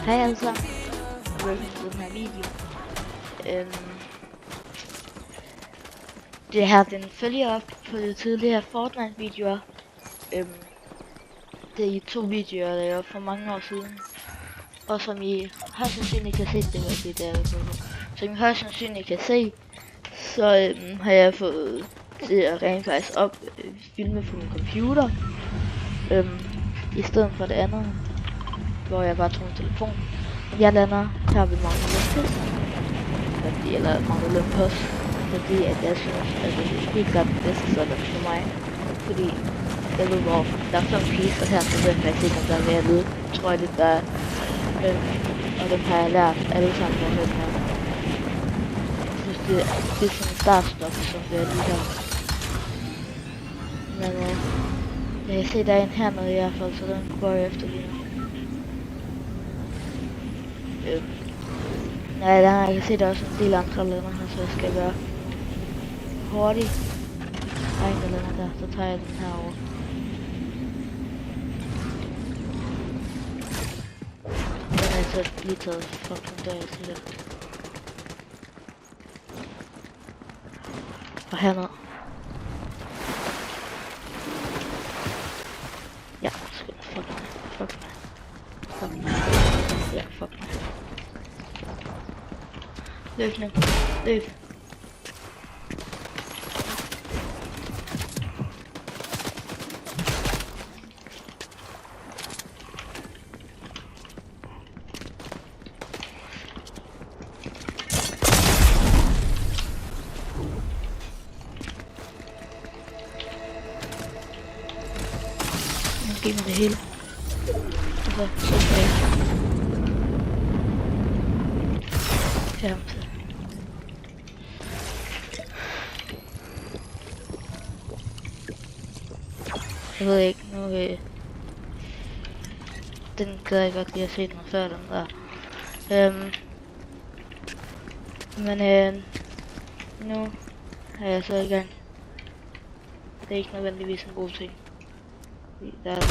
Hej alle sammen, og velkommen til den her video. Det her den følger op på de tidligere Fortnite-videoer. Det er 2 videoer, jeg lavede for mange år siden. Og som I højst sandsynligt kan se, som I højst sandsynligt kan se, så har jeg fået til at rent faktisk filme på min computer. I stedet for det andet, hvor jeg bare tog en telefon. Jeg lander her ved Mount Olympus, eller Mount Olympus, fordi at jeg synes, at det er helt klart det bedste sådan for mig. Fordi jeg ved, hvor der er 5 piecer her, så ved jeg faktisk ikke, om der er mere lyd. Tror jeg lidt, der er. Og dem har jeg lært alle sammen på den her. Jeg synes, det er sådan en startstop, som det er lige her. Men jeg kan se, der er en hernede i hvert fald, så den går jeg efter lige nu. Nej, jeg kan se, der er også en del andre lander her, så jeg skal være hurtig. Der er en lander der, så tager jeg den herover. Den er altså lige taget fucking der, sikkert. Og hernede. Ja, fuck mig. Ja, fuck mig. Løb nu. Løb. Nu giver mig det hele. Så skal jeg. Ja, jeg ved ikke, nu den gad jeg godt lige at se den før, den der. Men nu er jeg så i gang. Det er ikke nødvendigvis en god ting. Der er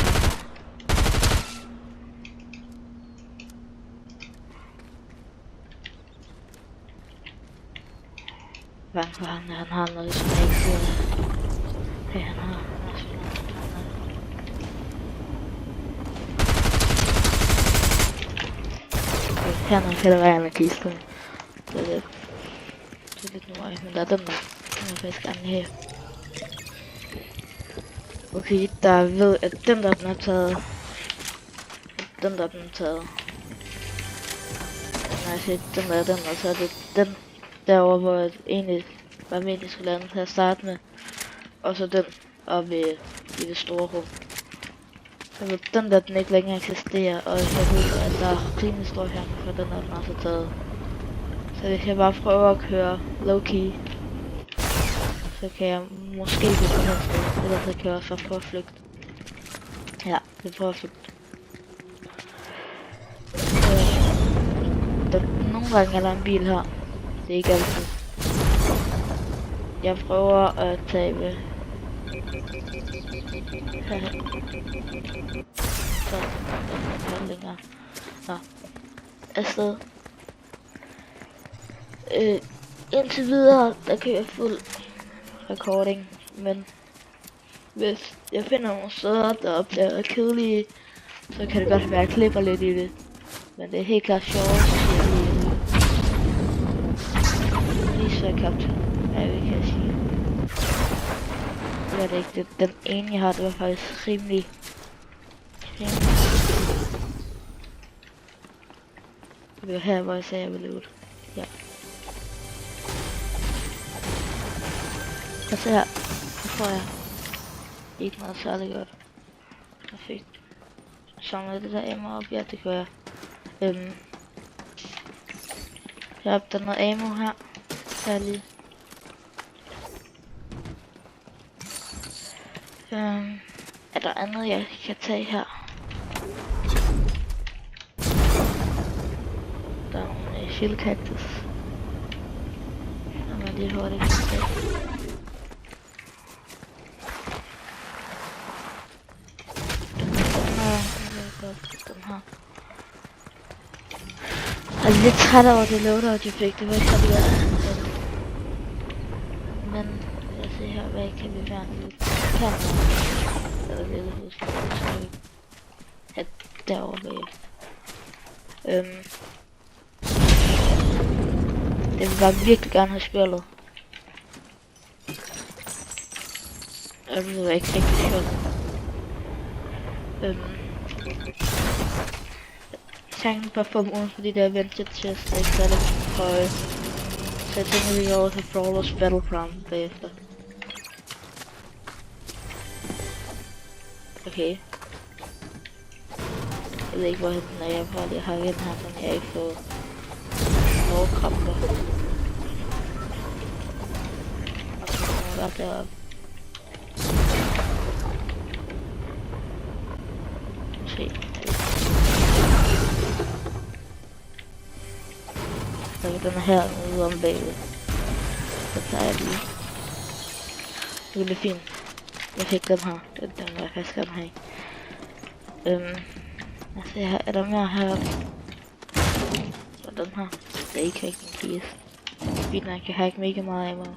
bange for ham, han har noget, som jeg ikke ser. Ja, han har hernede kan der være en kiste. Det er lidt nøje, men der er den der. Den er faktisk gerne her. Okay, der ved at den der den er taget. Den der den er taget. Når jeg siger den der, så er det den derovre, hvor jeg egentlig var med, at skulle lande til at starte med. Og så den oppe i det store rum. Jeg ved, den der den ikke længere eksisterer, og jeg ved, at der er rimelig stor chance for, den der den er så taget. Så hvis jeg bare prøver at køre low-key, så kan jeg måske blive på den sted, eller så kan jeg også prøve at flygte. Ja, vi prøver at flygte. Nogle gange er der en bil her. Det er ikke altid. Jeg prøver at tabe. Så den længere. Nå. Afsted. Indtil videre, der kan jeg fuld recording, men hvis jeg finder nogle steder, der bliver kedelige, så kan det godt være, at jeg klipper lidt i det. Men det er helt klart sjovt, lige så kapt. Ja, det kan jeg sige. Det var det ikke. Den ene jeg har, det var faktisk rimelig. Det var her, hvor jeg sagde, jeg ville ud. Ja. Og så her, så får jeg ikke noget særlig godt. Perfekt. Samler det der ammo op, ja det gør jeg. Jeg har opdaget noget ammo her. Her lige. Er der andet jeg kan tage her? Der er nogle shield cactus. Der er lige hurtigt kan tage. Den her. Jeg er lidt træt over det loadout, jeg fik. Det var ikke rigtig godt. Men lad os se her, hvad kan vi være nu? Kan der er lidt hus, så skal vi have derovre bagefter. Jeg vil bare virkelig gerne have skjoldet. Jeg ved ikke rigtig skjoldet. Chancen på at få dem uden for de der venture chests er ikke særlig høje. Så jeg tænker, vi går over til Brawlers Battleground bagefter. Okay. Jeg ved ikke, hvor den er. Jeg prøver lige at hakke den her, så jeg ikke får overkramper. Og så kommer jeg bare deroppe. Se. Så den er her ude om bagved. Så tager jeg lige. Det er fint. Jeg fik dem her. Den vil jeg faktisk gerne have. Jeg ser her, er der mere heroppe? Så den her. Det er ikke rigtig en piece. Fint, jeg kan hacke mega meget af mig.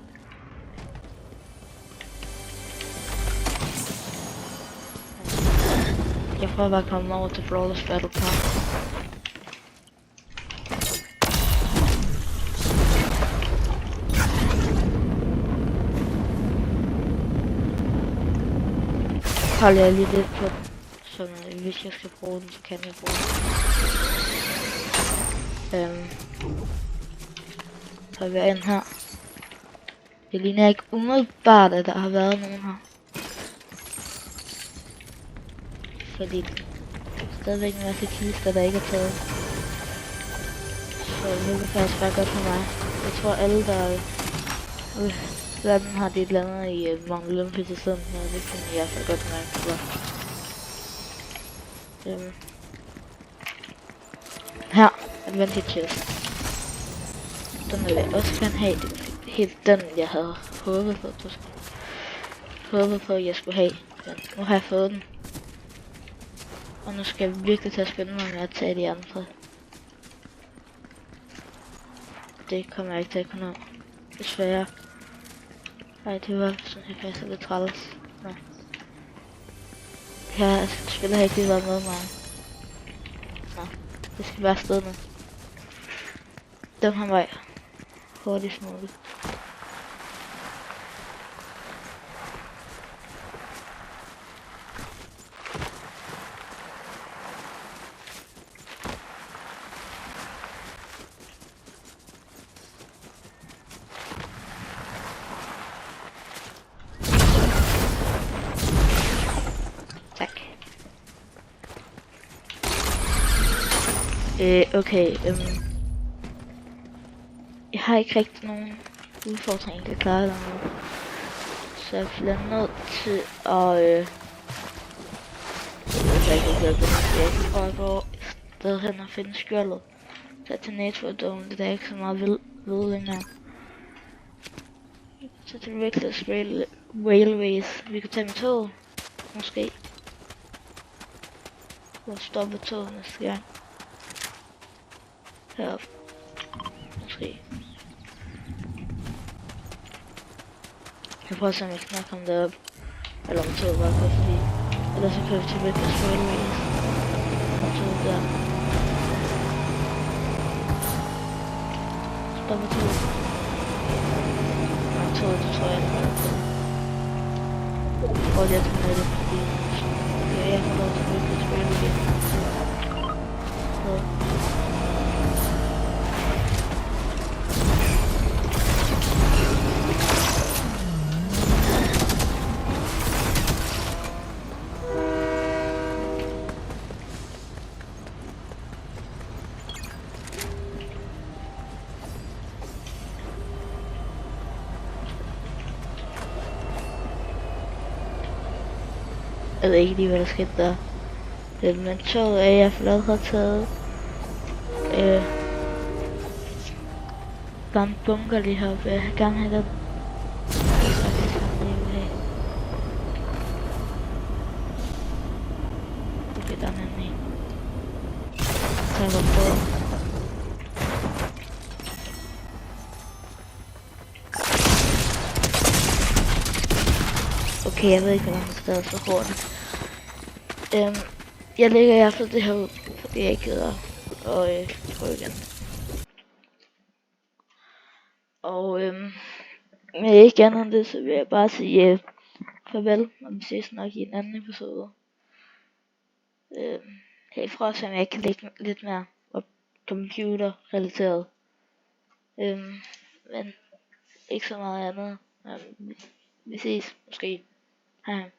Jeg prøver bare at komme over til Brawlers Battleground. Holder jeg lige lidt på den, så hvis jeg skal bruge den, så kan jeg bruge den. Så er vi ind her. Det ligner ikke umiddelbart, at der har været nogen her. Fordi der er stadigvæk en masse kister, der ikke er taget. Så det er faktisk bare godt for mig. Jeg tror alle, der verden har det et eller andet i Mount Olympus i stedet her, det kan jeg i hvert fald godt mærke for. Her, Advantage Chest. Den vil jeg også gerne have. Det er helt den, jeg havde håbet på, at jeg skulle have. Men nu har jeg fået den. Og nu skal jeg virkelig tage spænde mig med at tage de andre. Det kommer jeg ikke til at kunne nå. Desværre. Nej, det var sådan, jeg faktisk er lidt træls. Nej. Ja, spillet har ikke lige været med mig. Nå, det skal bare afsted nu. Den her vej. Hurtigst muligt. Okay, jeg har ikke rigtig nogen udfordring, der klarer det nu. Så jeg bliver nødt til at, jeg prøver at gå et sted hen og finde skjoldet. Så til Network-domen, det er ikke så meget ved længere. Så til Reckless Railways, vi kan tage med tog, måske. Og stoppe toget næste gang. Heroppe. Måske. Jeg prøver at se, om jeg kan komme derop. Eller om toget bare går forbi. Ellers så kører vi til Reckless Railways. Og toget der. Stoppe toget. Nej, toget, det tror jeg ikke var det. Jeg prøver lige at tage med det, fordi jeg får lov til Reckless Railways. Så. Jeg ved ikke lige, hvad der skete der. Men toget er jeg allerede taget. Der er en bunker lige heroppe. Jeg vil gerne have den. Okay, der er en anden en. Så jeg går på. Okay, jeg ved ikke, hvor langt det er så hurtigt. Jeg lægger i hvert fald det her ud, fordi jeg ikke gider og prøve igen. Og med ikke andet end det, så vil jeg bare sige farvel, og vi ses nok i en anden episode. Herfra, som jeg kan lægge lidt mere op computer-relateret. Men ikke så meget andet. Vi ses måske. Hej.